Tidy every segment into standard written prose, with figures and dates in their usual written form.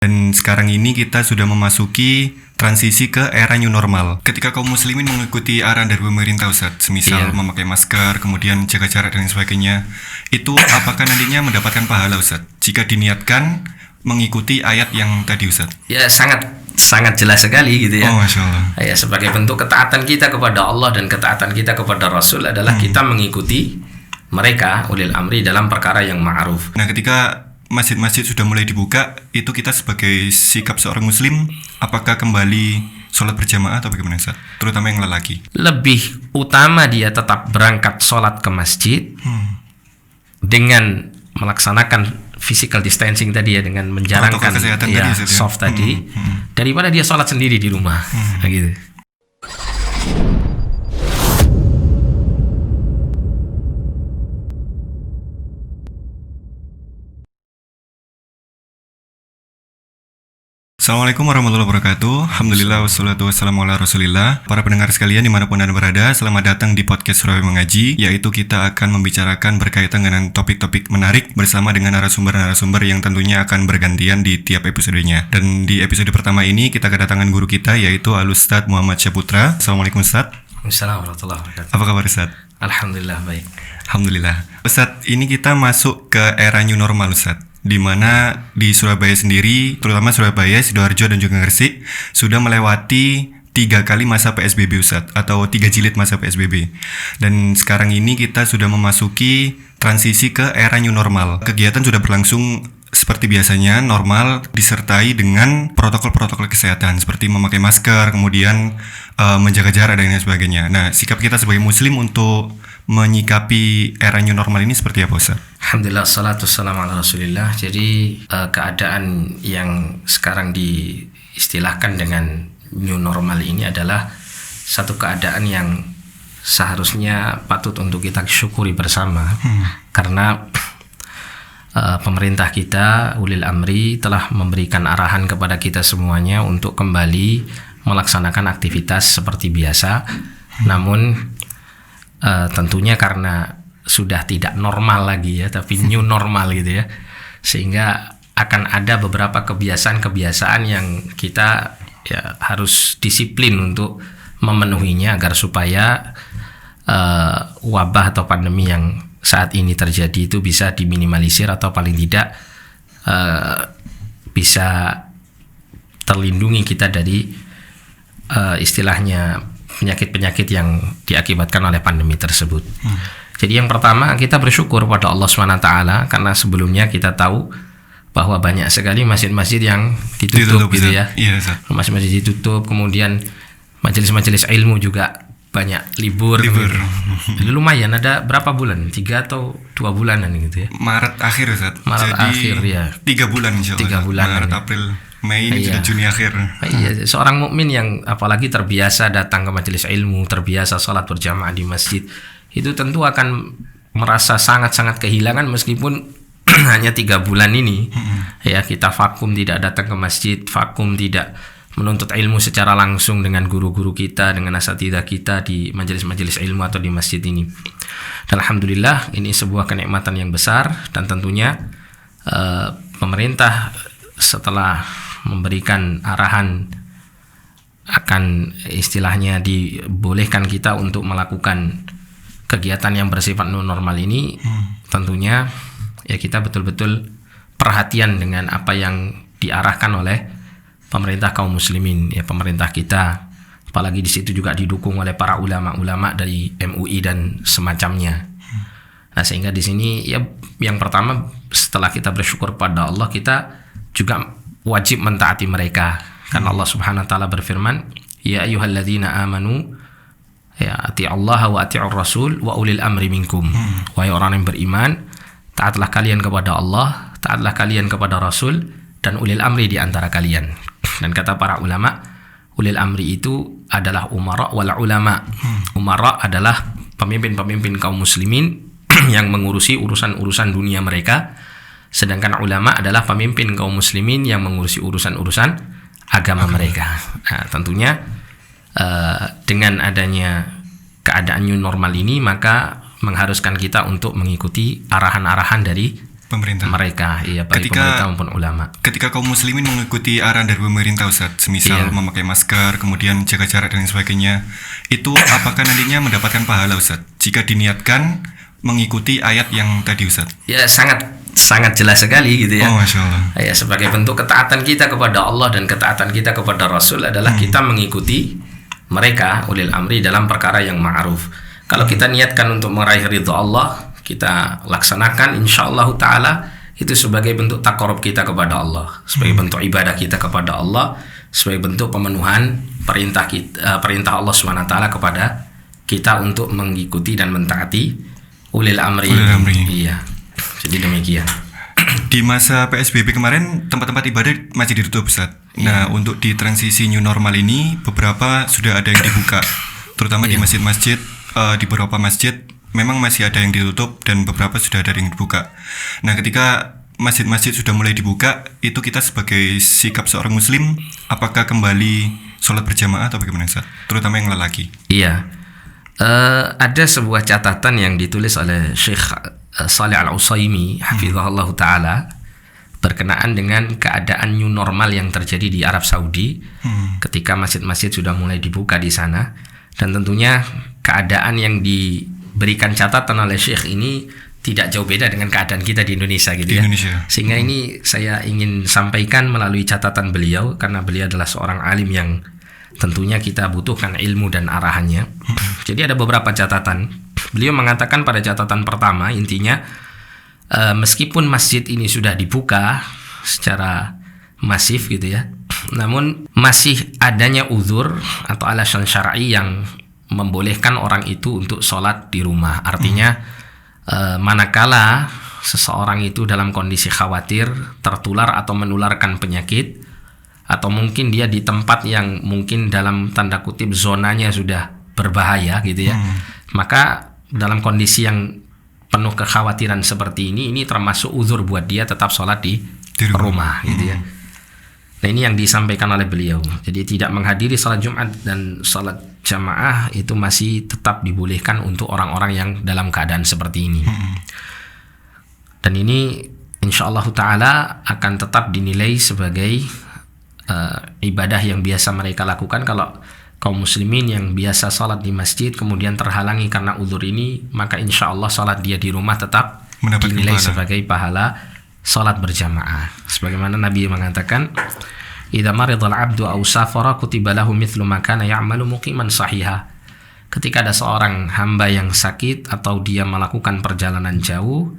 Dan sekarang ini kita sudah memasuki transisi ke era new normal. Ketika kaum muslimin mengikuti arahan dari pemerintah, Ustaz, semisal memakai masker, kemudian jaga jarak dan sebagainya, itu apakah nantinya mendapatkan pahala, Ustaz, jika diniatkan mengikuti ayat yang tadi, Ustaz? Ya, sangat jelas sekali gitu ya. Oh, Masya Allah. Ya, sebagai bentuk ketaatan kita kepada Allah dan ketaatan kita kepada Rasul adalah kita mengikuti mereka ulil amri dalam perkara yang ma'ruf. Nah, ketika masjid-masjid sudah mulai dibuka, itu kita sebagai sikap seorang muslim, apakah kembali sholat berjamaah atau bagaimana, Ustaz? Terutama yang lelaki. Lebih utama dia tetap berangkat sholat ke masjid dengan melaksanakan physical distancing tadi ya, dengan menjalankan soft tadi, daripada dia sholat sendiri di rumah. Gitu. Assalamualaikum warahmatullahi wabarakatuh. Alhamdulillah wassalatu wassalamu ala rasulillah. Para pendengar sekalian dimanapun Anda berada, selamat datang di podcast Surabaya Mengaji, yaitu kita akan membicarakan berkaitan dengan topik-topik menarik bersama dengan narasumber-narasumber yang tentunya akan bergantian di tiap episodenya. Dan di episode pertama ini kita kedatangan guru kita, yaitu Al-Ustadz Muhammad Syaputra. Assalamualaikum, Ustadz. Assalamualaikum warahmatullahi wabarakatuh. Apa kabar, Ustadz? Alhamdulillah baik. Alhamdulillah. Ustadz, ini kita masuk ke era new normal, Ustadz, di mana di Surabaya sendiri, terutama Surabaya, Sidoarjo dan juga Gresik, sudah melewati 3 kali masa PSBB, Ustadz, atau 3 jilid masa PSBB. Dan sekarang ini kita sudah memasuki transisi ke era new normal. Kegiatan sudah berlangsung seperti biasanya, normal, disertai dengan protokol-protokol kesehatan seperti memakai masker, kemudian menjaga jarak dan lain sebagainya. Nah, sikap kita sebagai muslim untuk menyikapi era new normal ini seperti apa, Ustaz? Alhamdulillah, salatu wassalamu ala rasulillah. Jadi keadaan yang sekarang diistilahkan dengan new normal ini adalah satu keadaan yang seharusnya patut untuk kita syukuri bersama. Karena pemerintah kita, ulil amri, telah memberikan arahan kepada kita semuanya untuk kembali melaksanakan aktivitas seperti biasa. Namun tentunya karena sudah tidak normal lagi ya, tapi new normal gitu ya, sehingga akan ada beberapa kebiasaan-kebiasaan yang kita ya harus disiplin untuk memenuhinya agar supaya wabah atau pandemi yang saat ini terjadi itu bisa diminimalisir atau paling tidak bisa terlindungi kita dari istilahnya penyakit-penyakit yang diakibatkan oleh pandemi tersebut. Jadi yang pertama, kita bersyukur pada Allah SWT karena sebelumnya kita tahu bahwa banyak sekali masjid-masjid yang ditutup gitu ya. Masjid-masjid ditutup, kemudian majelis-majelis ilmu juga banyak libur. Jadi lumayan, ada berapa bulan? 3 atau 2 bulanan gitu ya. Maret akhir, Ustaz. Maret akhir ya. 3 bulan insyaallah. 3 bulan. Maret, April, Mei, ini sudah Juni akhir. Iya, seorang mukmin yang apalagi terbiasa datang ke majelis ilmu, terbiasa sholat berjamaah di masjid, itu tentu akan merasa sangat-sangat kehilangan meskipun hanya 3 bulan ini. Ya, kita vakum, tidak datang ke masjid, vakum, tidak menuntut ilmu secara langsung dengan guru-guru kita, dengan asatidzah kita di majelis-majelis ilmu atau di masjid ini. Dan alhamdulillah, ini sebuah kenikmatan yang besar, dan tentunya pemerintah setelah memberikan arahan akan istilahnya dibolehkan kita untuk melakukan kegiatan yang bersifat new normal ini, tentunya ya kita betul-betul perhatian dengan apa yang diarahkan oleh pemerintah kaum muslimin, ya pemerintah kita, apalagi di situ juga didukung oleh para ulama-ulama dari MUI dan semacamnya. Nah, sehingga di sini ya yang pertama, setelah kita bersyukur pada Allah, kita juga wajib mentaati mereka. Karena Allah Subhanahu wa taala berfirman, ya ayyuhalladzina amanu ya ati'allaha wa ati'ur rasul wa ulil amri minkum. Wahai orang yang beriman, taatlah kalian kepada Allah, taatlah kalian kepada Rasul, dan ulil amri di antara kalian. Dan kata para ulama, ulil amri itu adalah umara wal ulama. Umara adalah pemimpin-pemimpin kaum muslimin yang mengurusi urusan-urusan dunia mereka, sedangkan ulama adalah pemimpin kaum muslimin yang mengurusi urusan-urusan agama mereka. Nah, tentunya dengan adanya keadaan new normal ini, maka mengharuskan kita untuk mengikuti arahan-arahan dari pemerintah. mereka, baik pemerintah maupun ulama. Ketika kaum muslimin mengikuti arahan dari pemerintah Ustaz, semisal memakai masker, kemudian jaga jarak dan sebagainya, itu apakah nantinya mendapatkan pahala Ustaz jika diniatkan mengikuti ayat yang tadi Ustaz? Ya, sangat jelas sekali gitu ya. Oh, Masya Allah. Ya, sebagai bentuk ketaatan kita kepada Allah dan ketaatan kita kepada Rasul adalah kita mengikuti mereka ulil amri dalam perkara yang ma'ruf. Kalau kita niatkan untuk meraih ridha Allah, kita laksanakan insyaallah ta'ala itu sebagai bentuk taqarrub kita kepada Allah, sebagai bentuk ibadah kita kepada Allah, sebagai bentuk pemenuhan perintah Allah SWT kepada kita untuk mengikuti dan mentaati ulil amri. Iya. Jadi demikian. Di masa PSBB kemarin tempat-tempat ibadah masih ditutup Ustaz. Nah, untuk di transisi new normal ini beberapa sudah ada yang dibuka, terutama di masjid-masjid. Di beberapa masjid memang masih ada yang ditutup dan beberapa sudah ada yang dibuka. Nah, ketika masjid-masjid sudah mulai dibuka, itu kita sebagai sikap seorang muslim, apakah kembali sholat berjamaah atau bagaimana Ustaz? Terutama yang lelaki. Iya. Ada sebuah catatan yang ditulis oleh Syekh Shalih Al-Utsaimin hafizahullah ta'ala berkenaan dengan keadaan new normal yang terjadi di Arab Saudi ketika masjid-masjid sudah mulai dibuka di sana, dan tentunya keadaan yang diberikan catatan oleh Syekh ini tidak jauh beda dengan keadaan kita di Indonesia gitu ya. Sehingga ini saya ingin sampaikan melalui catatan beliau, karena beliau adalah seorang alim yang tentunya kita butuhkan ilmu dan arahannya. Jadi ada beberapa catatan. Beliau mengatakan pada catatan pertama, intinya meskipun masjid ini sudah dibuka secara masif gitu ya, namun masih adanya uzur atau alasan syar'i yang membolehkan orang itu untuk sholat di rumah. Artinya manakala seseorang itu dalam kondisi khawatir tertular atau menularkan penyakit, atau mungkin dia di tempat yang mungkin dalam tanda kutip zonanya sudah berbahaya gitu ya, maka dalam kondisi yang penuh kekhawatiran seperti ini termasuk uzur buat dia tetap sholat di rumah gitu ya. Nah, ini yang disampaikan oleh beliau. Jadi tidak menghadiri salat Jumat dan salat jamaah itu masih tetap dibolehkan untuk orang-orang yang dalam keadaan seperti ini. Dan ini insyaallah ta'ala akan tetap dinilai sebagai ibadah yang biasa mereka lakukan. Kalau kaum muslimin yang biasa salat di masjid kemudian terhalangi karena uzur ini, maka insyaallah salat dia di rumah tetap dinilai sebagai pahala salat berjamaah. Sebagaimana Nabi mengatakan, "Idza maridal 'abdu aw safara kutiba lahu mithlu ma kana ya'malu muqiman sahiha." Ketika ada seorang hamba yang sakit atau dia melakukan perjalanan jauh,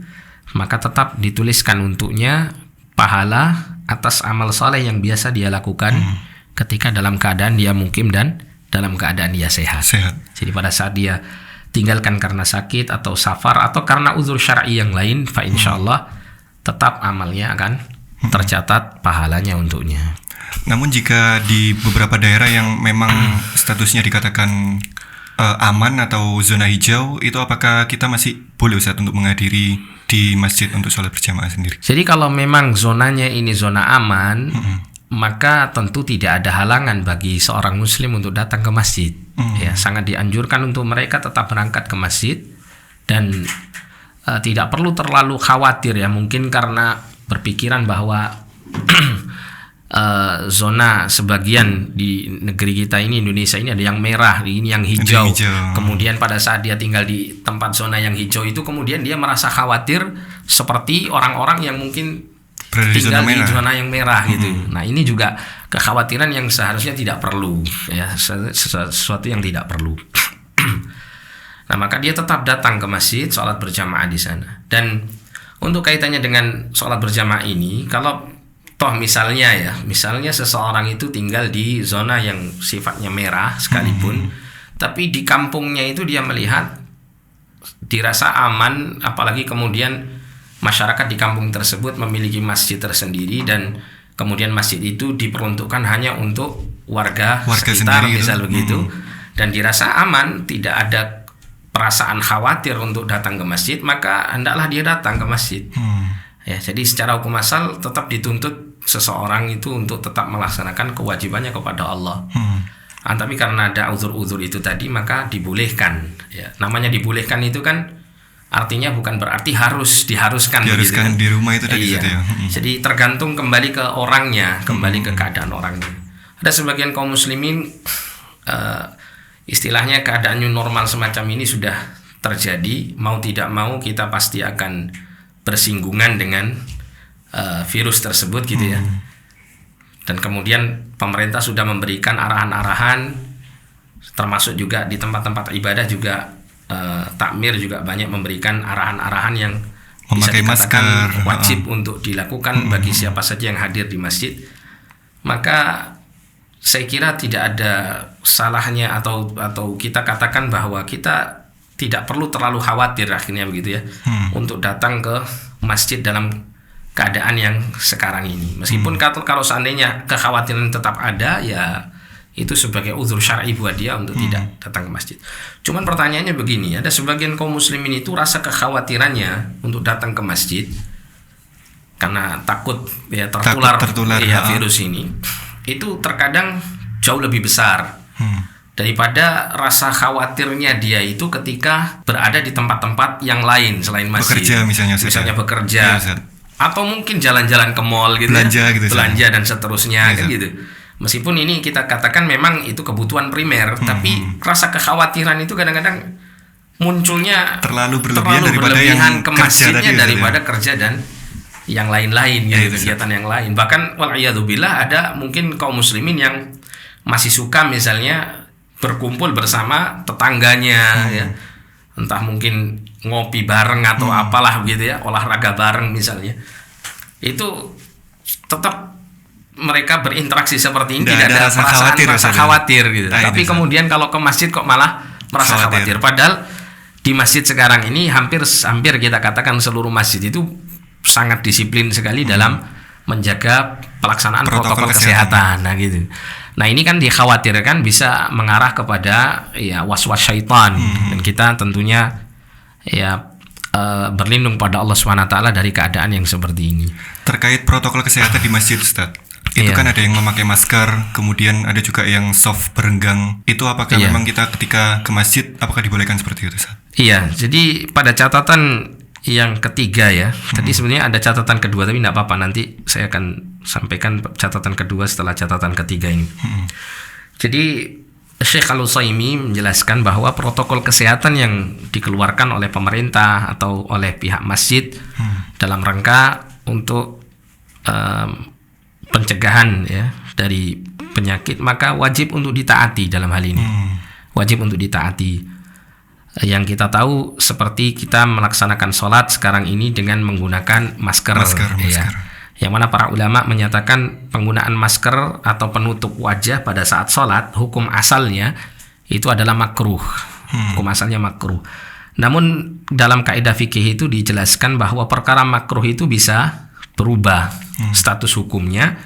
maka tetap dituliskan untuknya pahala atas amal saleh yang biasa dia lakukan ketika dalam keadaan dia mukim dan dalam keadaan dia sehat. Jadi pada saat dia tinggalkan karena sakit atau safar atau karena uzur syar'i yang lain, fa insyaallah tetap amalnya akan tercatat pahalanya untuknya. Namun jika di beberapa daerah yang memang statusnya dikatakan aman atau zona hijau, itu apakah kita masih boleh Ustaz untuk menghadiri di masjid untuk sholat berjamaah sendiri? Jadi kalau memang zonanya ini zona aman, maka tentu tidak ada halangan bagi seorang muslim untuk datang ke masjid. Ya, sangat dianjurkan untuk mereka tetap berangkat ke masjid dan tidak perlu terlalu khawatir ya, mungkin karena berpikiran bahwa zona sebagian di negeri kita ini, Indonesia ini, ada yang merah, ini yang hijau. Kemudian pada saat dia tinggal di tempat zona yang hijau itu, kemudian dia merasa khawatir seperti orang-orang yang mungkin tinggal di zona yang merah gitu. Nah, ini juga kekhawatiran yang seharusnya tidak perlu ya, sesuatu yang tidak perlu. Nah, maka dia tetap datang ke masjid, sholat berjamaah di sana. Dan untuk kaitannya dengan sholat berjamaah ini, kalau toh misalnya seseorang itu tinggal di zona yang sifatnya merah sekalipun, tapi di kampungnya itu dia melihat dirasa aman, apalagi kemudian masyarakat di kampung tersebut memiliki masjid tersendiri dan kemudian masjid itu diperuntukkan hanya untuk warga sekitar misal begitu, dan dirasa aman, tidak ada perasaan khawatir untuk datang ke masjid, maka hendaklah dia datang ke masjid. Ya, jadi secara hukum asal tetap dituntut seseorang itu untuk tetap melaksanakan kewajibannya kepada Allah. Tapi karena ada uzur-uzur itu tadi, maka dibolehkan. Ya, namanya dibolehkan itu kan artinya bukan berarti diharuskan begitu kan. Di rumah itu tadi. Iya. Ya. Jadi tergantung kembali ke orangnya, kembali ke keadaan orangnya. Ada sebagian kaum muslimin istilahnya keadaan new normal semacam ini sudah terjadi, mau tidak mau kita pasti akan bersinggungan dengan virus tersebut gitu ya. Dan kemudian pemerintah sudah memberikan arahan-arahan, termasuk juga di tempat-tempat ibadah juga takmir juga banyak memberikan arahan-arahan yang bisa memakai dikatakan masker wajib untuk dilakukan bagi siapa saja yang hadir di masjid. Maka saya kira tidak ada salahnya atau kita katakan bahwa kita tidak perlu terlalu khawatir akhirnya begitu ya untuk datang ke masjid dalam keadaan yang sekarang ini. Meskipun kalau seandainya kekhawatiran tetap ada, ya itu sebagai uzur syar'i buat dia untuk tidak datang ke masjid. Cuman pertanyaannya begini, ada sebagian kaum muslimin itu rasa kekhawatirannya untuk datang ke masjid karena takut ya tertular ya virus ini, itu terkadang jauh lebih besar daripada rasa khawatirnya dia itu ketika berada di tempat-tempat yang lain selain masjid. Bekerja misalnya bekerja ya, atau mungkin jalan-jalan ke mall gitu, belanja dan seterusnya kan gitu. Meskipun ini kita katakan memang itu kebutuhan primer, tapi rasa kekhawatiran itu kadang-kadang munculnya terlalu berlebihan ke masjidnya daripada kerja dan yang lain-lain gitu, kegiatan yang lain. Bahkan wal'iyadzubillah ada mungkin kaum muslimin yang masih suka misalnya berkumpul bersama tetangganya ya. Entah mungkin ngopi bareng atau apalah gitu ya, olahraga bareng misalnya. Itu tetap mereka berinteraksi seperti ini, tidak ada rasa khawatir gitu. Tapi kemudian kalau ke masjid kok malah merasa khawatir. Padahal di masjid sekarang ini hampir kita katakan seluruh masjid itu sangat disiplin sekali dalam menjaga pelaksanaan protokol kesehatan. Nah gitu. Nah ini kan dikhawatirkan bisa mengarah kepada ya was-was syaitan, dan kita tentunya ya berlindung pada Allah SWT dari keadaan yang seperti ini. Terkait protokol kesehatan di masjid, Ustaz, itu kan ada yang memakai masker, kemudian ada juga yang soft berenggang. Itu apakah memang kita ketika ke masjid apakah dibolehkan seperti itu, Ustaz? Iya, jadi pada catatan yang ketiga ya, tadi sebenarnya ada catatan kedua tapi tidak apa-apa, nanti saya akan sampaikan catatan kedua setelah catatan ketiga ini. Jadi Syekh Al-Utsaimin menjelaskan bahwa protokol kesehatan yang dikeluarkan oleh pemerintah atau oleh pihak masjid dalam rangka untuk pencegahan ya dari penyakit, maka wajib untuk ditaati dalam hal ini. Wajib untuk ditaati. Yang kita tahu seperti kita melaksanakan sholat sekarang ini dengan menggunakan masker. Ya. Yang mana para ulama menyatakan penggunaan masker atau penutup wajah pada saat sholat hukum asalnya itu adalah makruh. Hukum asalnya makruh. Namun dalam kaidah fikih itu dijelaskan bahwa perkara makruh itu bisa berubah status hukumnya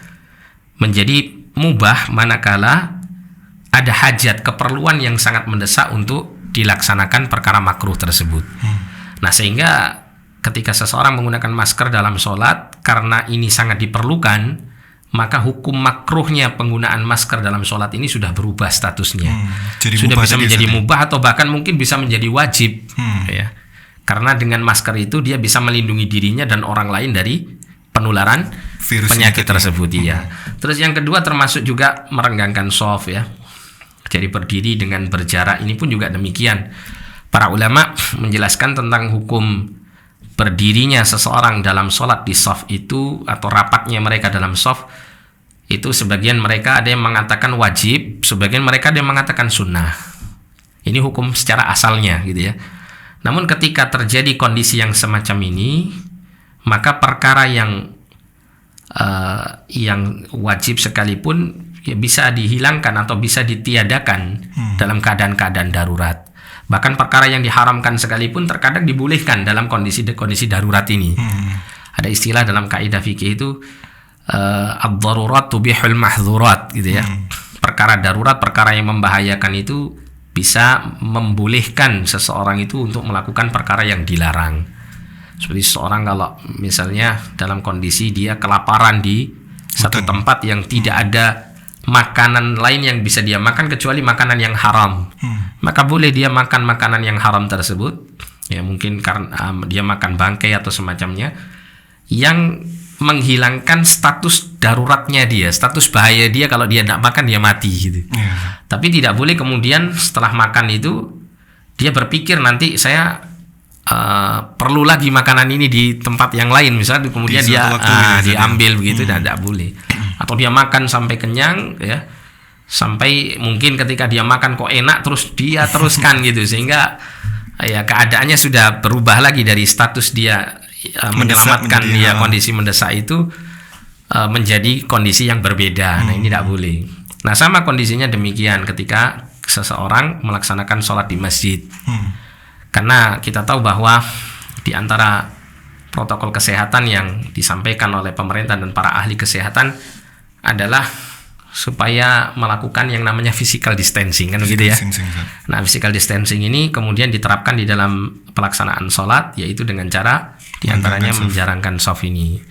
menjadi mubah manakala ada hajat, keperluan yang sangat mendesak untuk dilaksanakan perkara makruh tersebut. Nah sehingga ketika seseorang menggunakan masker dalam sholat karena ini sangat diperlukan, maka hukum makruhnya penggunaan masker dalam sholat ini sudah berubah statusnya. Sudah bisa menjadi mubah atau bahkan mungkin bisa menjadi wajib. Ya. Karena dengan masker itu dia bisa melindungi dirinya dan orang lain dari penularan virus penyakit tersebut. Ya. Terus yang kedua termasuk juga merenggangkan shaf ya. Jadi berdiri dengan berjarak ini pun juga demikian. Para ulama menjelaskan tentang hukum berdirinya seseorang dalam sholat di shaf itu atau rapatnya mereka dalam shaf itu, sebagian mereka ada yang mengatakan wajib, sebagian mereka ada yang mengatakan sunnah. Ini hukum secara asalnya gitu ya. Namun ketika terjadi kondisi yang semacam ini, maka perkara yang wajib sekalipun ya bisa dihilangkan atau bisa ditiadakan dalam keadaan-keadaan darurat. Bahkan perkara yang diharamkan sekalipun terkadang dibolehkan dalam kondisi darurat ini. Ada istilah dalam kaidah fikih itu ad-darurat tubihul mahdzurat gitu ya. Perkara darurat, perkara yang membahayakan itu bisa membolehkan seseorang itu untuk melakukan perkara yang dilarang. Seperti seseorang kalau misalnya dalam kondisi dia kelaparan di satu tempat yang tidak ada makanan lain yang bisa dia makan kecuali makanan yang haram, maka boleh dia makan makanan yang haram tersebut ya mungkin karena dia makan bangkai atau semacamnya, yang menghilangkan status daruratnya dia, status bahaya dia. Kalau dia tidak makan dia mati gitu. Tapi tidak boleh kemudian setelah makan itu dia berpikir nanti saya perlu lagi makanan ini di tempat yang lain, misalnya kemudian dia diambil begitu, dan tidak boleh. Atau dia makan sampai kenyang, ya, sampai mungkin ketika dia makan kok enak terus dia teruskan gitu, sehingga ya keadaannya sudah berubah lagi dari status dia menyelamatkan dia kondisi mendesak itu menjadi kondisi yang berbeda. Nah ini tidak boleh. Nah sama kondisinya demikian ketika seseorang melaksanakan sholat di masjid. Karena kita tahu bahwa di antara protokol kesehatan yang disampaikan oleh pemerintah dan para ahli kesehatan adalah supaya melakukan yang namanya physical distancing, kan begitu ya. Nah, physical distancing ini kemudian diterapkan di dalam pelaksanaan sholat, yaitu dengan cara diantaranya menjarangkan shaf ini.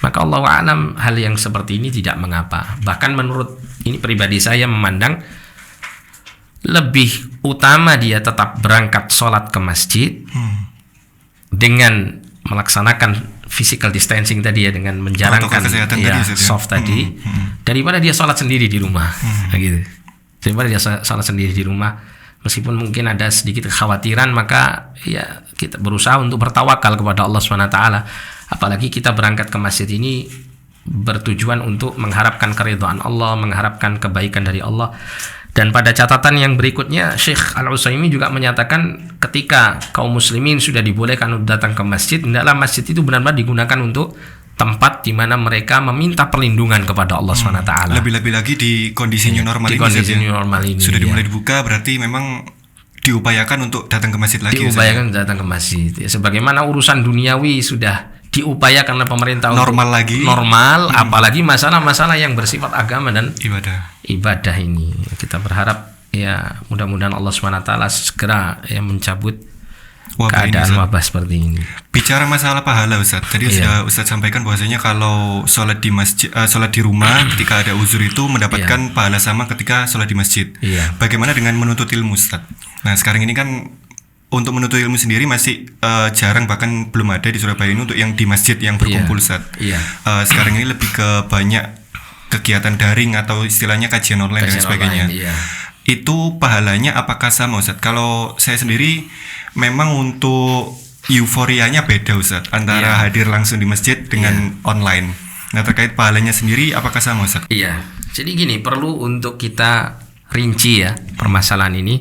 Maka Allahu a'lam, hal yang seperti ini tidak mengapa. Bahkan menurut ini pribadi saya memandang lebih utama dia tetap berangkat sholat ke masjid dengan melaksanakan physical distancing tadi ya, dengan menjarangkan soft tadi, daripada dia sholat sendiri di rumah, gitu. Daripada dia sholat sendiri di rumah, meskipun mungkin ada sedikit kekhawatiran, maka ya kita berusaha untuk bertawakal kepada Allah SWT. Apalagi kita berangkat ke masjid ini bertujuan untuk mengharapkan keridhaan Allah, mengharapkan kebaikan dari Allah. Dan pada catatan yang berikutnya, Syekh Al-Utsaimin juga menyatakan ketika kaum muslimin sudah dibolehkan untuk datang ke masjid, hendaklah masjid itu benar-benar digunakan untuk tempat di mana mereka meminta perlindungan kepada Allah SWT. Lebih-lebih lagi di kondisi new normal di ini. Kondisi new normal ini sudah dimulai dibuka, berarti memang diupayakan untuk datang ke masjid lagi. Diupayakan datang ke masjid. Ya, sebagaimana urusan duniawi sudah diupayakan oleh pemerintah normal untuk lagi. Apalagi masalah-masalah yang bersifat agama dan ibadah ini. Kita berharap ya mudah-mudahan Allah SWT segera ya mencabut keadaan wabah seperti ini. Bicara masalah pahala, Ustaz, tadi sudah Ustaz sampaikan bahwasanya kalau sholat di masjid, sholat di rumah ketika ada uzur itu mendapatkan pahala sama ketika sholat di masjid. Bagaimana dengan menuntut ilmu, Ustaz? Nah sekarang ini kan untuk menuntut ilmu sendiri masih jarang, bahkan belum ada di Surabaya ini untuk yang di masjid yang berkumpul, Ustaz. Sekarang ini lebih ke banyak kegiatan daring atau istilahnya kajian online dan sebagainya. Itu pahalanya apakah sama, Ustaz? Kalau saya sendiri memang untuk euforianya beda, Ustaz, antara hadir langsung di masjid dengan online. Nah terkait pahalanya sendiri apakah sama, Ustaz? Iya. Jadi gini, perlu untuk kita rinci ya permasalahan ini.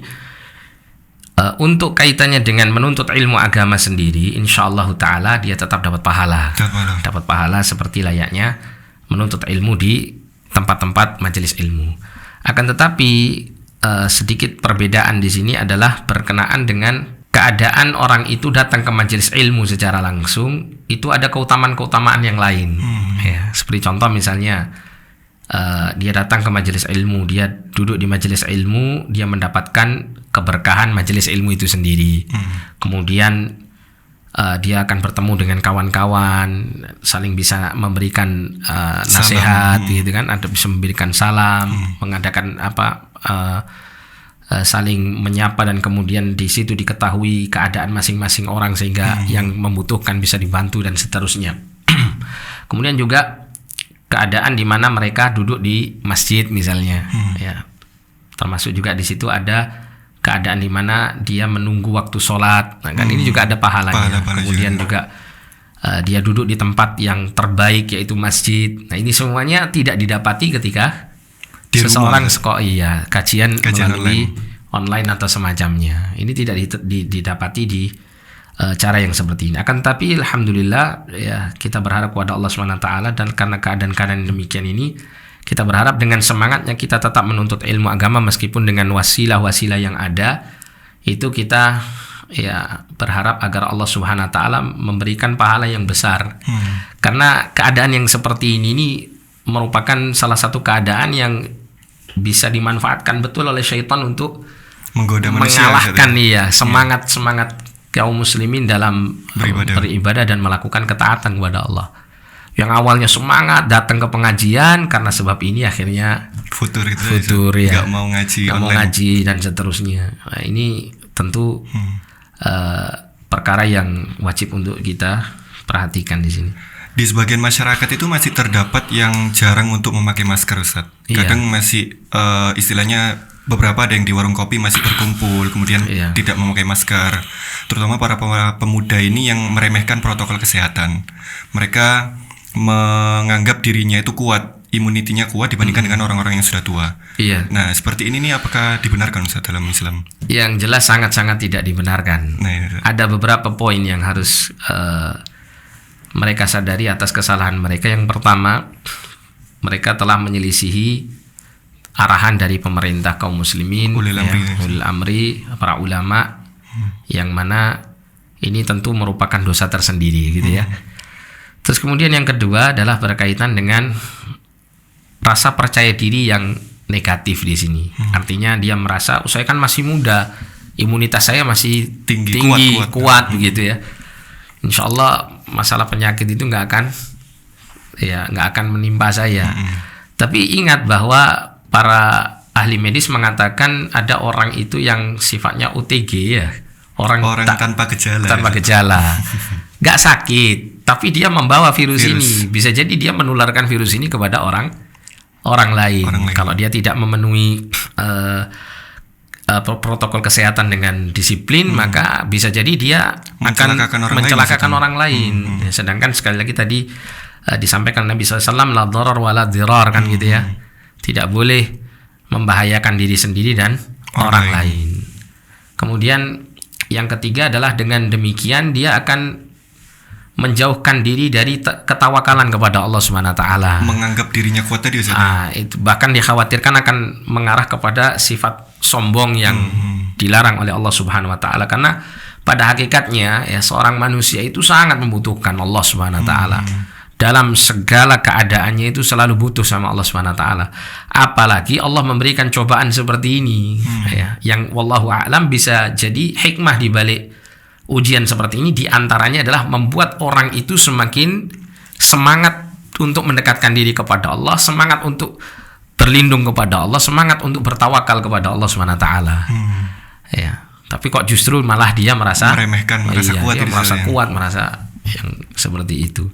Untuk kaitannya dengan menuntut ilmu agama sendiri, insyaallah ta'ala dia tetap dapat pahala. Dapat pahala seperti layaknya menuntut ilmu di tempat-tempat majelis ilmu. Akan tetapi sedikit perbedaan di sini adalah berkenaan dengan keadaan orang itu datang ke majelis ilmu secara langsung, itu ada keutamaan-keutamaan yang lain. Ya, seperti contoh misalnya dia datang ke majelis ilmu, dia duduk di majelis ilmu, dia mendapatkan keberkahan majelis ilmu itu sendiri. Kemudian dia akan bertemu dengan kawan-kawan, saling bisa memberikan nasihat, gitu kan, ada bisa memberikan salam, mengadakan saling menyapa, dan kemudian di situ diketahui keadaan masing-masing orang sehingga yang membutuhkan bisa dibantu dan seterusnya. Kemudian juga keadaan di mana mereka duduk di masjid misalnya, ya, termasuk juga di situ ada keadaan di mana dia menunggu waktu sholat. Nah, kan ini juga ada pahalanya. Kemudian juga dia duduk di tempat yang terbaik yaitu masjid. Nah ini semuanya tidak didapati ketika di seseorang kajian melalui online atau semacamnya. Ini tidak didapati di cara yang seperti ini. Akan tapi alhamdulillah ya, kita berharap kepada Allah SWT, dan karena keadaan-keadaan demikian ini kita berharap dengan semangatnya kita tetap menuntut ilmu agama meskipun dengan wasilah-wasilah yang ada, itu kita ya berharap agar Allah Subhanahu wa taala memberikan pahala yang besar. Karena keadaan yang seperti ini merupakan salah satu keadaan yang bisa dimanfaatkan betul oleh syaitan untuk menggoda manusia, mengalahkan semangat kaum muslimin dalam beribadah dan melakukan ketaatan kepada Allah. Yang awalnya semangat datang ke pengajian, karena sebab ini akhirnya futur ya, nggak mau ngaji dan seterusnya. Nah, ini tentu perkara yang wajib untuk kita perhatikan di sini. Di sebagian masyarakat itu masih terdapat yang jarang untuk memakai masker, Ustadz. Kadang masih istilahnya beberapa ada yang di warung kopi masih berkumpul, kemudian tidak memakai masker. Terutama para pemuda ini yang meremehkan protokol kesehatan. Mereka menganggap dirinya itu kuat, imunitinya kuat dibandingkan dengan orang-orang yang sudah tua. Iya. Nah, seperti ini nih apakah dibenarkan, Ustadz, dalam Islam? Yang jelas sangat-sangat tidak dibenarkan. Nah, ada beberapa poin yang harus mereka sadari atas kesalahan mereka. Yang pertama, mereka telah menyelisihi arahan dari pemerintah kaum muslimin, ulil amri, para ulama, yang mana ini tentu merupakan dosa tersendiri gitu ya. Terus kemudian yang kedua adalah berkaitan dengan rasa percaya diri yang negatif di sini. Artinya dia merasa, saya kan masih muda, imunitas saya masih tinggi kuat begitu ya. Insya Allah masalah penyakit itu nggak akan menimpa saya. Tapi ingat bahwa para ahli medis mengatakan ada orang itu yang sifatnya OTG ya, orang tanpa gejala, nggak sakit, tapi dia membawa virus ini. Bisa jadi dia menularkan virus ini kepada orang lain. Kalau dia tidak memenuhi protokol kesehatan dengan disiplin, maka bisa jadi dia akan mencelakakan orang lain. Sedangkan sekali lagi tadi disampaikan Nabi SAW, la dharar wa la dhirar, kan gitu ya. Tidak boleh membahayakan diri sendiri dan orang lain. Kemudian yang ketiga adalah dengan demikian dia akan menjauhkan diri dari ketawakalan kepada Allah Subhanahu wa taala. Menganggap dirinya kuat tadi, Ustaz. Itu bahkan dikhawatirkan akan mengarah kepada sifat sombong yang dilarang oleh Allah Subhanahu wa taala, karena pada hakikatnya ya seorang manusia itu sangat membutuhkan Allah Subhanahu wa taala. Dalam segala keadaannya itu selalu butuh sama Allah Subhanahu wa taala. Apalagi Allah memberikan cobaan seperti ini ya, yang wallahu a'lam bisa jadi hikmah di balik ujian seperti ini, diantaranya adalah membuat orang itu semakin semangat untuk mendekatkan diri kepada Allah, semangat untuk berlindung kepada Allah, semangat untuk bertawakal kepada Allah Subhanahu wa taala. Ya, tapi kok justru malah dia merasa meremehkan, merasa kuat, dia merasa kuat, merasa yang seperti itu.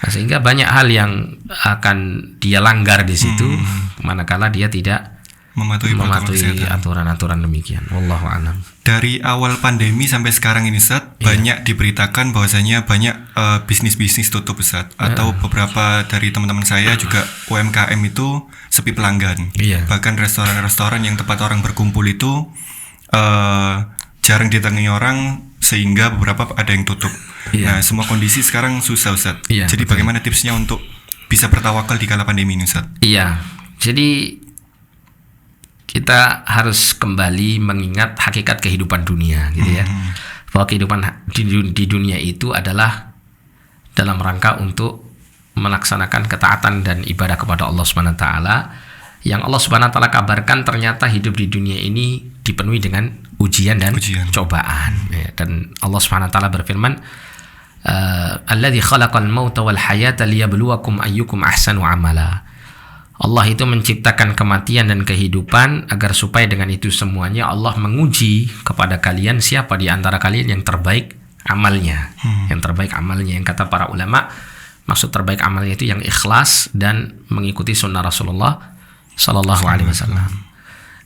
Nah, sehingga banyak hal yang akan dia langgar di situ manakala dia tidak mematuhi aturan-aturan demikian. Wallahu a'lam. Dari awal pandemi sampai sekarang ini, Ustaz, banyak diberitakan bahwasanya banyak bisnis-bisnis tutup, Ustaz. Atau beberapa dari teman-teman saya juga UMKM itu sepi pelanggan. Bahkan restoran-restoran yang tempat orang berkumpul itu jarang didatangi orang, sehingga beberapa ada yang tutup. Nah, semua kondisi sekarang susah, Ustaz. Jadi bagaimana tipsnya untuk bisa bertawakal di kala pandemi ini, Ustaz? Jadi kita harus kembali mengingat hakikat kehidupan dunia gitu ya. Bahwa kehidupan di dunia itu adalah dalam rangka untuk melaksanakan ketaatan dan ibadah kepada Allah Subhanahu wa taala. Yang Allah Subhanahu wa taala kabarkan ternyata hidup di dunia ini dipenuhi dengan ujian dan cobaan. Ya, dan Allah Subhanahu wa taala berfirman, "Alladzi khalaqal mauta wal hayata liyabluwakum ayyukum ahsanu amala." Allah itu menciptakan kematian dan kehidupan agar supaya dengan itu semuanya Allah menguji kepada kalian siapa di antara kalian yang terbaik amalnya. Yang terbaik amalnya, yang kata para ulama, maksud terbaik amalnya itu yang ikhlas dan mengikuti sunnah Rasulullah Sallallahu Alaihi Wasallam.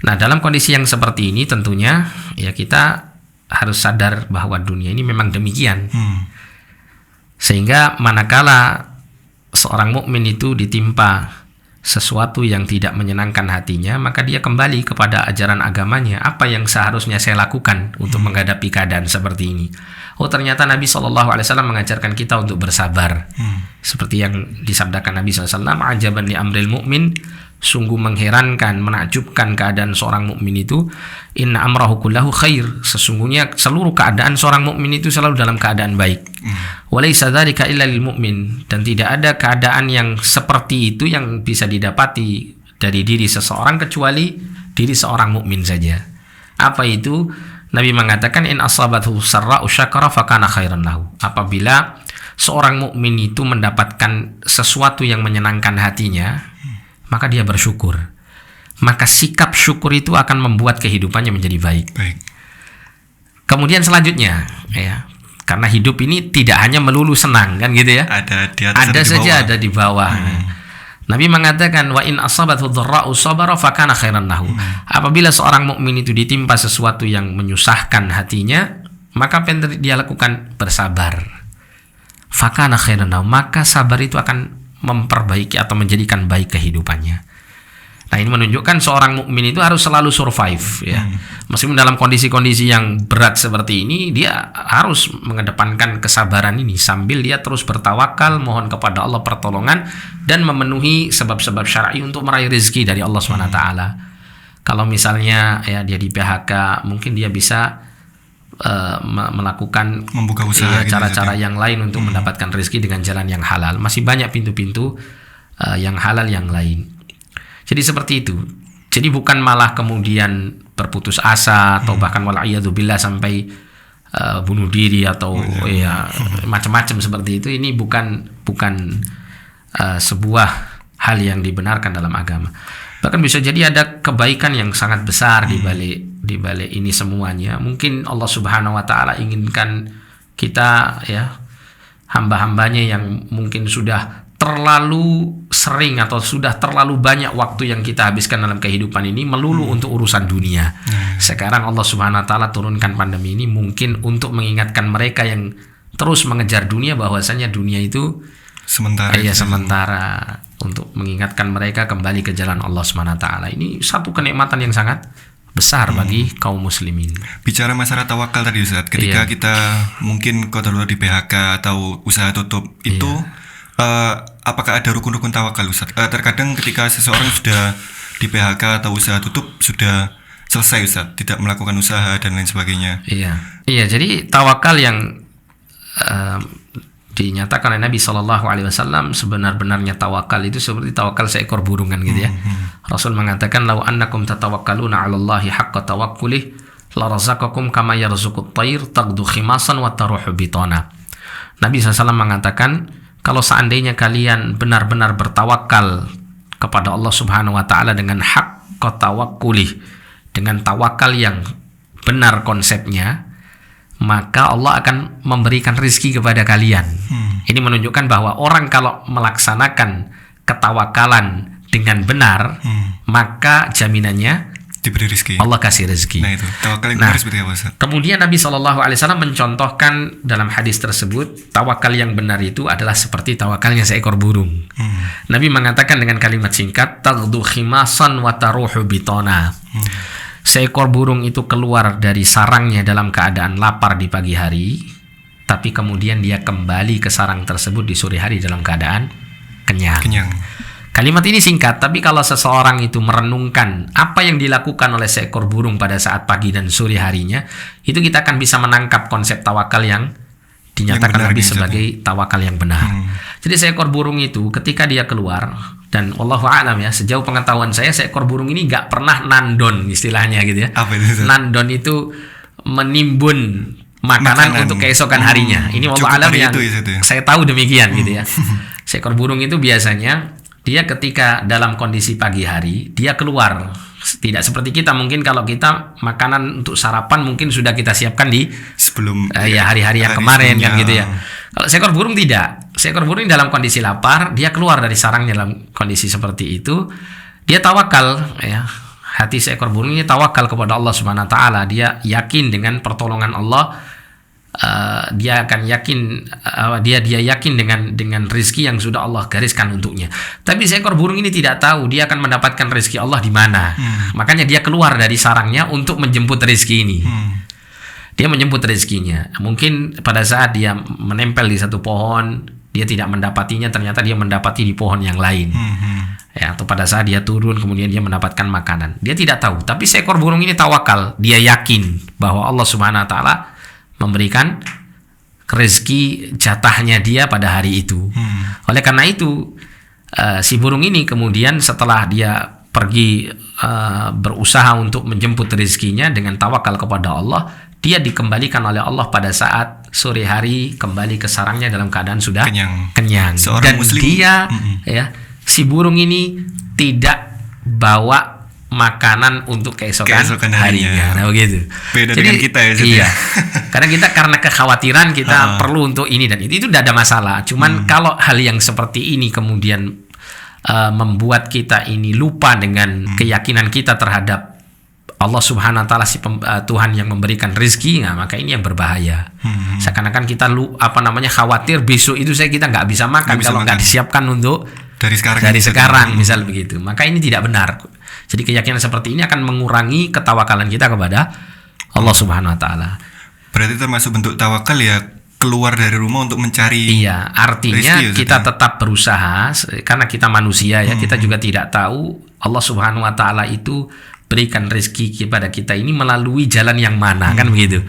Nah, dalam kondisi yang seperti ini tentunya ya kita harus sadar bahwa dunia ini memang demikian. Sehingga manakala seorang mukmin itu ditimpa sesuatu yang tidak menyenangkan hatinya, maka dia kembali kepada ajaran agamanya. Apa yang seharusnya saya lakukan untuk menghadapi keadaan seperti ini? Oh, ternyata Nabi SAW mengajarkan kita untuk bersabar. Seperti yang disabdakan Nabi SAW, "Ajaban li amril mu'min," sungguh mengherankan, menakjubkan keadaan seorang mukmin itu. Inna amrahu kullahu khair, sesungguhnya seluruh keadaan seorang mukmin itu selalu dalam keadaan baik. Walaysa dzalika illa lil mu'min, dan tidak ada keadaan yang seperti itu yang bisa didapati dari diri seseorang kecuali diri seorang mukmin saja. Apa itu? Nabi mengatakan, in asabathu sarra'u syakara fakana khairan lahu. Apabila seorang mukmin itu mendapatkan sesuatu yang menyenangkan hatinya, maka dia bersyukur. Maka sikap syukur itu akan membuat kehidupannya menjadi baik. Kemudian selanjutnya, ya, karena hidup ini tidak hanya melulu senang, kan gitu ya. Ada di atas, Ada di saja bawah. ada di bawah. Nabi mengatakan wa in asabathu dharra'u sabara fakana khairan lahu. Apabila seorang mukmin itu ditimpa sesuatu yang menyusahkan hatinya, maka apa yang dia lakukan? Bersabar. Fakana khairan lahu, maka sabar itu akan memperbaiki atau menjadikan baik kehidupannya. Nah, ini menunjukkan seorang mukmin itu harus selalu survive, ya. Meskipun dalam kondisi-kondisi yang berat seperti ini, dia harus mengedepankan kesabaran ini sambil dia terus bertawakal, mohon kepada Allah pertolongan dan memenuhi sebab-sebab syar'i untuk meraih rezeki dari Allah SWT. Kalau misalnya ya dia di PHK, mungkin dia bisa melakukan Membuka usaha gitu, cara-cara Ustaz, ya. yang lain untuk mendapatkan rezeki dengan jalan yang halal. Masih banyak pintu-pintu yang halal yang lain. Jadi seperti itu. Jadi bukan malah kemudian berputus asa atau bahkan wal'iyadzubillah sampai bunuh diri atau ya macam-macam seperti itu. Ini bukan sebuah hal yang dibenarkan dalam agama. Bahkan bisa jadi ada kebaikan yang sangat besar di balik ini semuanya. Mungkin Allah Subhanahu wa taala inginkan kita, ya, hamba-hambanya yang mungkin sudah terlalu sering atau sudah terlalu banyak waktu yang kita habiskan dalam kehidupan ini melulu untuk urusan dunia. Sekarang Allah Subhanahu wa taala turunkan pandemi ini mungkin untuk mengingatkan mereka yang terus mengejar dunia bahwasanya dunia itu Sementara. sementara, untuk mengingatkan mereka kembali ke jalan Allah Subhanahu wa taala. Ini satu kenikmatan yang sangat besar bagi kaum muslimin. Bicara masalah tawakal tadi, Ustaz, ketika kita mungkin qadarullah di PHK atau usaha tutup itu, apakah ada rukun-rukun tawakal, Ustaz? Terkadang ketika seseorang sudah di PHK atau usaha tutup sudah selesai, Ustaz, tidak melakukan usaha dan lain sebagainya. Iya, jadi tawakal yang dinyatakan oleh Nabi SAW, sebenar-benarnya tawakal itu seperti tawakal seekor burung, kan gitu ya. Rasul mengatakan, "Lau annakum tatawakkaluna 'ala Allahi haqqa tawakkulih la razaqakum kama yarzuqut tayr taghdu khimasan wa taruhu bitana." Nabi SAW mengatakan, kalau seandainya kalian benar-benar bertawakal kepada Allah Subhanahu wa taala dengan haqqa tawakkulih, dengan tawakal yang benar konsepnya, maka Allah akan memberikan rezeki kepada kalian. Ini menunjukkan bahwa orang kalau melaksanakan ketawakalan dengan benar, maka jaminannya Diberi rezeki. Allah kasih rezeki. Nah, itu tawakal yang benar seperti apa, Ustaz? Kemudian Nabi SAW mencontohkan dalam hadis tersebut, tawakal yang benar itu adalah seperti tawakalnya seekor burung. Nabi mengatakan dengan kalimat singkat, taghdu khimasan wa taruhu bitona. Seekor burung itu keluar dari sarangnya dalam keadaan lapar di pagi hari, tapi kemudian dia kembali ke sarang tersebut di sore hari dalam keadaan kenyang. Kalimat ini singkat, tapi kalau seseorang itu merenungkan apa yang dilakukan oleh seekor burung pada saat pagi dan sore harinya, itu kita akan bisa menangkap konsep tawakal yang dinyatakan Nabi sebagai tawakal yang benar. Jadi seekor burung itu ketika dia keluar, dan wallahu a'lam ya, sejauh pengetahuan saya seekor burung ini nggak pernah nandon istilahnya gitu ya. Apa itu? Nandon itu menimbun makanan untuk keesokan harinya. Ini wallahu a'lam yang saya tahu demikian gitu ya. Seekor burung itu biasanya dia ketika dalam kondisi pagi hari dia keluar, tidak seperti kita mungkin. Kalau kita makanan untuk sarapan mungkin sudah kita siapkan di sebelum hari-hari yang kemarin kan gitu ya. Kalau seekor burung tidak. Seekor burung dalam kondisi lapar, dia keluar dari sarangnya dalam kondisi seperti itu. Dia tawakal, ya. Hati seekor burung ini tawakal kepada Allah Subhanahu wa taala. Dia yakin dengan pertolongan Allah. Dia akan yakin, dia yakin dengan rezeki yang sudah Allah gariskan untuknya. Tapi seekor burung ini tidak tahu dia akan mendapatkan rezeki Allah di mana. Makanya dia keluar dari sarangnya untuk menjemput rezeki ini. Dia menjemput rezekinya. Mungkin pada saat dia menempel di satu pohon, dia tidak mendapatinya, ternyata dia mendapati di pohon yang lain. Ya, atau pada saat dia turun kemudian dia mendapatkan makanan. Dia tidak tahu. Tapi seekor burung ini tawakal. Dia yakin bahwa Allah Subhanahu wa taala memberikan rezeki jatahnya dia pada hari itu. Oleh karena itu, si burung ini kemudian setelah dia pergi berusaha untuk menjemput rezekinya dengan tawakal kepada Allah, dia dikembalikan oleh Allah pada saat sore hari kembali ke sarangnya dalam keadaan sudah kenyang. Dan Muslim, dia, ya, si burung ini tidak bawa makanan untuk keesokan Keesokan harinya. harinya. Nah, begitu. Beda dengan kita ya, Ustaz, Iya. ya. Karena kekhawatiran kita perlu untuk ini dan itu tidak ada masalah. Cuman kalau hal yang seperti ini kemudian membuat kita ini lupa dengan keyakinan kita terhadap Allah Subhanahu wa taala Tuhan yang memberikan rezeki, nah maka ini yang berbahaya. Seakan-akan kita khawatir besok itu kita nggak bisa makan kalau nggak disiapkan untuk dari sekarang misal begitu. Maka ini tidak benar. Jadi keyakinan seperti ini akan mengurangi ketawakalan kita kepada Allah Subhanahu wa taala. Berarti termasuk bentuk tawakal ya, keluar dari rumah untuk mencari. Iya, artinya rezeki, kita tetap berusaha karena kita manusia ya, kita juga tidak tahu Allah Subhanahu wa taala itu berikan rezeki kepada kita ini melalui jalan yang mana, kan begitu.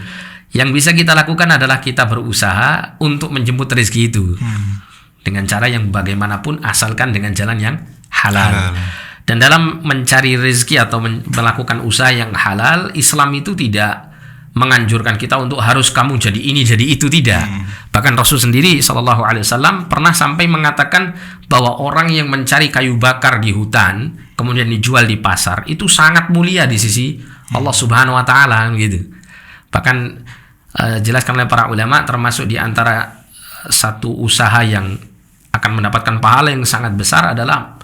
Yang bisa kita lakukan adalah kita berusaha untuk menjemput rezeki itu. Dengan cara yang bagaimanapun asalkan dengan jalan yang halal. Dan dalam mencari rezeki atau melakukan usaha yang halal, Islam itu tidak menganjurkan kita untuk harus kamu jadi ini jadi itu, tidak. Bahkan Rasul sendiri Shallallahu Alaihi Wasallam pernah sampai mengatakan bahwa orang yang mencari kayu bakar di hutan kemudian dijual di pasar itu sangat mulia di sisi Allah Subhanahu Wa Taala, gitu. Bahkan jelaskan oleh para ulama termasuk di antara satu usaha yang akan mendapatkan pahala yang sangat besar adalah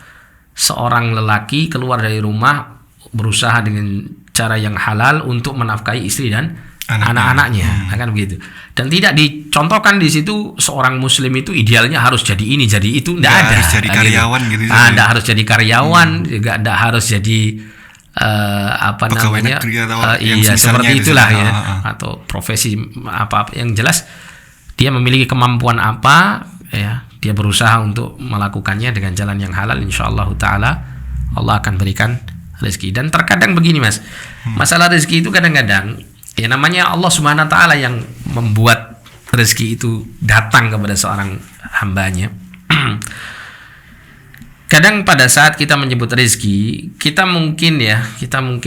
seorang lelaki keluar dari rumah berusaha dengan cara yang halal untuk menafkahi istri dan anak-anaknya, kan begitu. Dan tidak dicontohkan di situ seorang muslim itu idealnya harus jadi ini jadi itu, tidak ada. Harus jadi karyawan gitu. Tidak harus jadi karyawan, juga tidak harus jadi pegawai negeri atau iya seperti itulah ya, atau profesi apa yang jelas dia memiliki kemampuan apa ya, dia berusaha untuk melakukannya dengan jalan yang halal, insyaallah taala Allah akan berikan rezeki. Dan terkadang begini Mas, masalah rezeki itu kadang-kadang ya namanya Allah Subhanahu wa taala yang membuat rezeki itu datang kepada seorang hambanya. Kadang pada saat kita menjemput rezeki, kita mungkin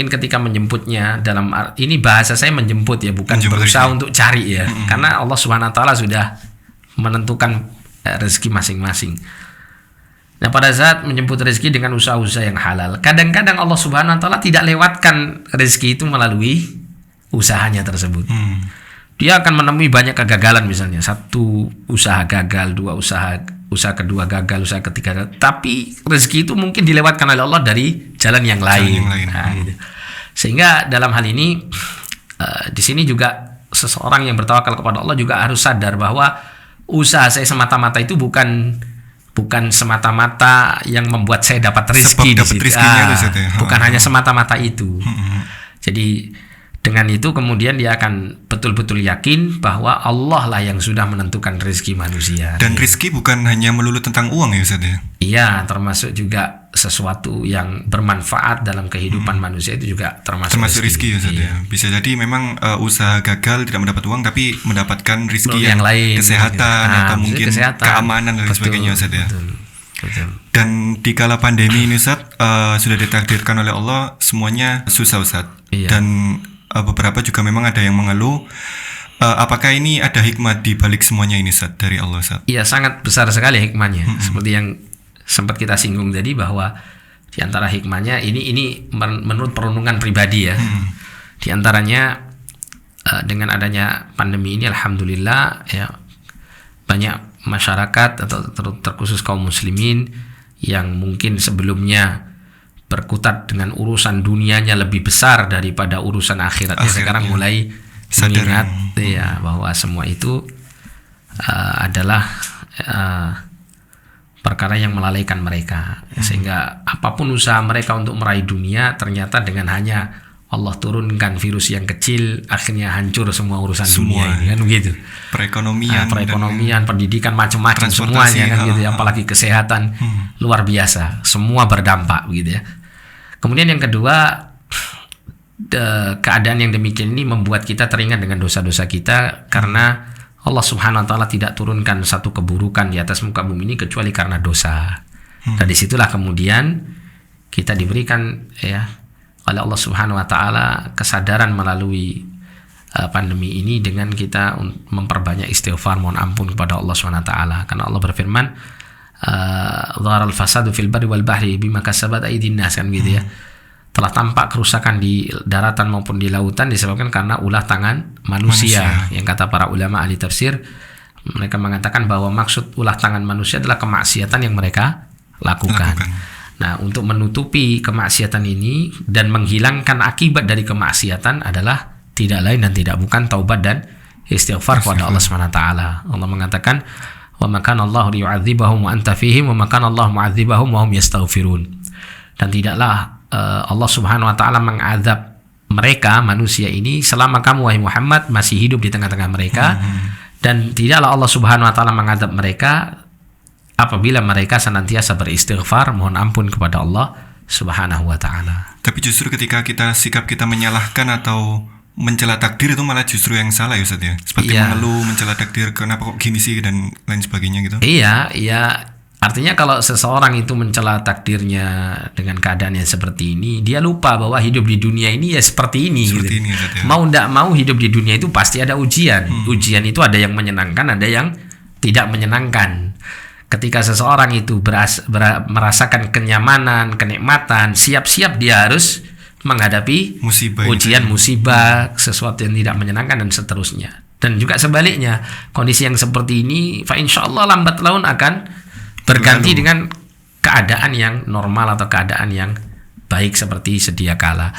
ketika menjemputnya, dalam ini bahasa saya menjemput ya, bukan berusaha untuk cari ya, karena Allah Subhanahu wa taala sudah menentukan rezeki masing-masing. Nah, pada saat menjemput rezeki dengan usaha-usaha yang halal, kadang-kadang Allah Subhanahu wa taala tidak lewatkan rezeki itu melalui usahanya tersebut. Dia akan menemui banyak kegagalan, misalnya satu usaha gagal, dua usaha kedua gagal, usaha ketiga gagal, tapi rezeki itu mungkin dilewatkan oleh Allah dari jalan yang lain. Nah, gitu. Sehingga dalam hal ini di sini juga seseorang yang bertawakal kepada Allah juga harus sadar bahwa usaha saya semata-mata itu bukan semata-mata yang membuat saya dapat rezeki di situ. Bukan hanya semata-mata itu. Jadi dengan itu kemudian dia akan betul-betul yakin bahwa Allah lah yang sudah menentukan rezeki manusia. Dan rezeki bukan hanya melulu tentang uang ya Ustaz ya? Iya, termasuk juga sesuatu yang bermanfaat dalam kehidupan manusia itu juga termasuk rezeki ya Ustaz ya. Bisa jadi memang usaha gagal tidak mendapat uang tapi mendapatkan rezeki yang lain, kesehatan atau mungkin keamanan dan sebagainya Ustaz ya. Betul. Dan di kala pandemi ini Ustaz, sudah ditakdirkan oleh Allah semuanya susah Ustaz. Dan beberapa juga memang ada yang mengeluh. Apakah ini ada hikmah di balik semuanya ini Ustaz, dari Allah Ustaz? Iya, sangat besar sekali hikmahnya. Seperti yang sempat kita singgung tadi, bahwa di antara hikmahnya ini menurut perenungan pribadi ya. Di antaranya dengan adanya pandemi ini alhamdulillah ya, banyak masyarakat atau terkhusus kaum muslimin yang mungkin sebelumnya berkutat dengan urusan dunianya lebih besar daripada urusan akhiratnya, sekarang mulai mengingat ya bahwa semua itu adalah perkara yang melalaikan mereka, sehingga apapun usaha mereka untuk meraih dunia, ternyata dengan hanya Allah turunkan virus yang kecil akhirnya hancur semua urusan dunia ini, kan begitu. Perekonomian, pendidikan, macam-macam semuanya kan gitu, apalagi kesehatan luar biasa, semua berdampak begitu ya. Kemudian yang kedua, keadaan yang demikian ini membuat kita teringat dengan dosa-dosa kita, karena Allah Subhanahu wa taala tidak turunkan satu keburukan di atas muka bumi ini kecuali karena dosa. Dan disitulah kemudian kita diberikan ya oleh Allah Subhanahu wa taala kesadaran melalui pandemi ini dengan kita memperbanyak istighfar, mohon ampun kepada Allah Subhanahu wa taala, karena Allah berfirman dhaharal fasadu fil barri wal bahri bima kasabat aydin nas, kan gitu ya. telah tampak kerusakan di daratan maupun di lautan disebabkan karena ulah tangan manusia. Yang kata para ulama ahli tafsir, mereka mengatakan bahwa maksud ulah tangan manusia adalah kemaksiatan yang mereka lakukan. Nah, untuk menutupi kemaksiatan ini dan menghilangkan akibat dari kemaksiatan adalah tidak lain dan tidak bukan taubat dan istighfar kepada Allah Subhanahu wa taala. Allah mengatakan, "Wa ma kana Allahu liyu'adzibahum wa anta fihim wa ma kana Allahu mu'adzibahum wa hum yastaghfirun." Dan tidaklah Allah Subhanahu wa taala mengadab mereka manusia ini selama kamu wahai Muhammad masih hidup di tengah-tengah mereka, dan tidaklah Allah Subhanahu wa taala mengadab mereka apabila mereka senantiasa beristighfar, mohon ampun kepada Allah Subhanahu wa taala. Tapi justru ketika sikap kita menyalahkan atau mencela takdir itu malah justru yang salah ya Ustaz ya. Seperti mengeluh, mencela takdir, kenapa kok gini sih dan lain sebagainya gitu. Iya. Artinya kalau seseorang itu mencela takdirnya dengan keadaan yang seperti ini, dia lupa bahwa hidup di dunia ini ya seperti ini. Seperti gitu. ini Ustaz ya. Mau tidak mau hidup di dunia itu pasti ada ujian. Ujian itu ada yang menyenangkan, ada yang tidak menyenangkan. Ketika seseorang itu merasakan kenyamanan, kenikmatan, siap-siap dia harus menghadapi ujian, musibah, sesuatu yang tidak menyenangkan dan seterusnya. Dan juga sebaliknya, kondisi yang seperti ini, fa insyaallah lambat laun akan berganti dengan keadaan yang normal atau keadaan yang baik seperti sedia kala.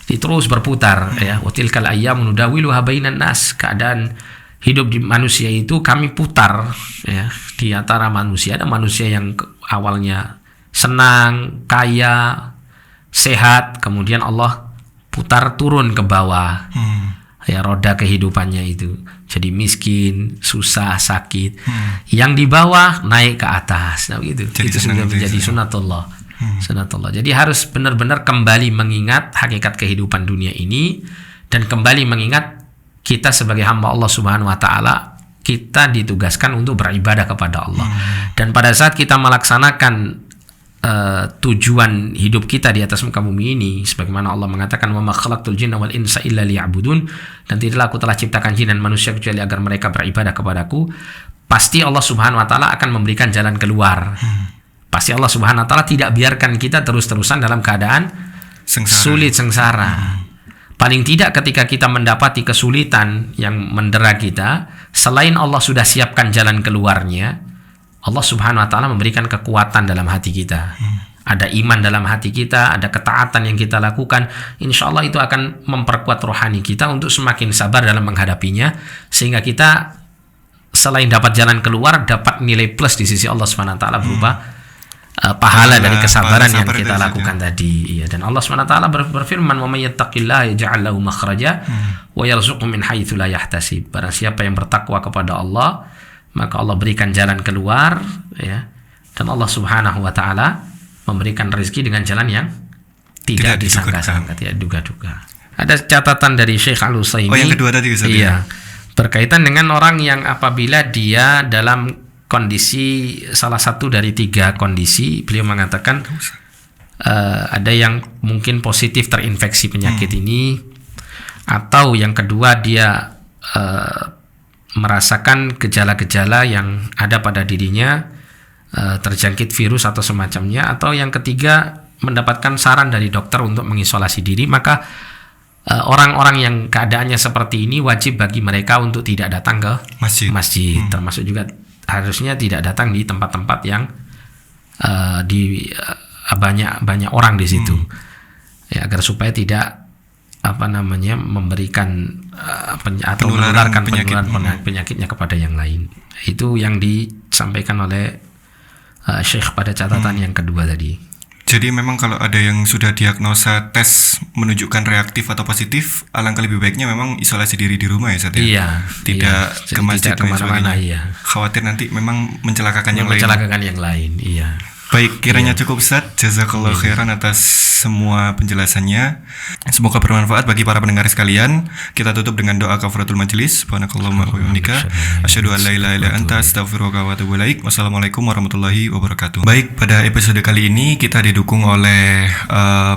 Terus berputar ya. Wa tilkal ayyamu nudawiluha bainan nas. Keadaan hidup di manusia itu kami putar ya. Di antara manusia ada manusia yang awalnya senang, kaya, sehat, kemudian Allah putar turun ke bawah. Ya, roda kehidupannya itu jadi miskin, susah, sakit. Yang di bawah naik ke atas. Nah, begitu. Itu sudah menjadi sunatullah. Sunatullah. Jadi harus benar-benar kembali mengingat hakikat kehidupan dunia ini dan kembali mengingat kita sebagai hamba Allah Subhanahu wa taala, kita ditugaskan untuk beribadah kepada Allah. Dan pada saat kita melaksanakan tujuan hidup kita di atas muka bumi ini, sebagaimana Allah mengatakan, wa ma khalaqtul jinna wal insa illa liya'budun, dan tidaklah aku telah ciptakan jin dan manusia kecuali agar mereka beribadah kepadaku. Pasti Allah Subhanahu wa taala akan memberikan jalan keluar. Pasti Allah Subhanahu wa taala tidak biarkan kita terus-terusan dalam keadaan sulit, sengsara. Paling tidak ketika kita mendapati kesulitan yang mendera kita, selain Allah sudah siapkan jalan keluarnya, Allah Subhanahu wa taala memberikan kekuatan dalam hati kita. Ada iman dalam hati kita, ada ketaatan yang kita lakukan. Insya Allah itu akan memperkuat rohani kita untuk semakin sabar dalam menghadapinya, sehingga kita selain dapat jalan keluar, dapat nilai plus di sisi Allah Subhanahu wa taala berupa pahala dari kesabaran yang kita lakukan tadi. Iya, dan Allah Subhanahu wa taala berfirman, "Wa may yattaqillaha yaj'al lahu makhraja wa yarzuqhu min haitsu la yahtasib." Barang siapa yang bertakwa kepada Allah, maka Allah berikan jalan keluar ya. Dan Allah Subhanahu wa taala memberikan rezeki dengan jalan yang tidak disangka-sangka, tidak duga-duga. Ada catatan dari Syekh Al-Utsaimin. Yang kedua tadi Ustaz. Iya. Berkaitan dengan orang yang apabila dia dalam kondisi salah satu dari 3 kondisi, beliau mengatakan ada yang mungkin positif terinfeksi penyakit ini, atau yang kedua dia merasakan gejala-gejala yang ada pada dirinya, terjangkit virus atau semacamnya, atau yang ketiga mendapatkan saran dari dokter untuk mengisolasi diri. Maka orang-orang yang keadaannya seperti ini wajib bagi mereka untuk tidak datang ke masjid. Termasuk juga harusnya tidak datang di tempat-tempat yang banyak orang di situ, ya, agar supaya tidak memberikan atau menularkan penularan penyakitnya kepada yang lain. Itu yang disampaikan oleh Syekh pada catatan yang kedua tadi. Jadi memang kalau ada yang sudah diagnosa tes menunjukkan reaktif atau positif, alangkah lebih baiknya memang isolasi diri di rumah ya Ustaz ya? Iya. Tidak ke masjid dan sebagainya. Iya. Khawatir nanti memang mencelakakan yang lain. Iya. Baik, kiranya cukup Ustaz. Jazakallahu khairan atas semua penjelasannya. Semoga bermanfaat bagi para pendengar sekalian. Kita tutup dengan doa kafaratul majelis. Subhanakallahumma wa bihamdika asyhadu an la ilaha illa anta astaghfiruka wa atubu ilaik. Wassalamualaikum warahmatullahi wabarakatuh. Baik, pada episode kali ini kita didukung oleh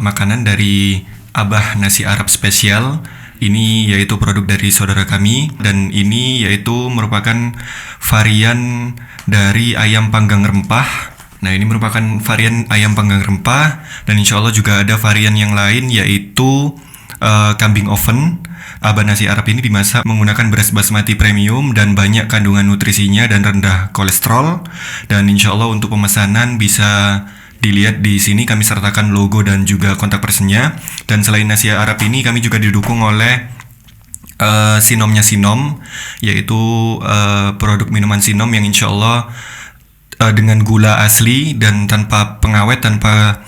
makanan dari Abah Nasi Arab Spesial. Ini yaitu produk dari saudara kami, dan ini yaitu merupakan varian dari ayam panggang rempah Nah, ini merupakan varian ayam panggang rempah, dan insya Allah juga ada varian yang lain, yaitu kambing oven. Aba nasi Arab ini dimasak menggunakan beras basmati premium dan banyak kandungan nutrisinya dan rendah kolesterol. Dan insya Allah untuk pemesanan bisa dilihat di sini, kami sertakan logo dan juga kontak personnya. Dan selain nasi Arab ini, kami juga didukung oleh Sinomnya Sinom, yaitu produk minuman Sinom yang insya Allah dengan gula asli dan tanpa pengawet, tanpa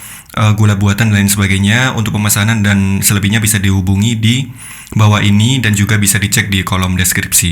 gula buatan dan lain sebagainya. Untuk pemesanan dan selebihnya bisa dihubungi di bawah ini dan juga bisa dicek di kolom deskripsi.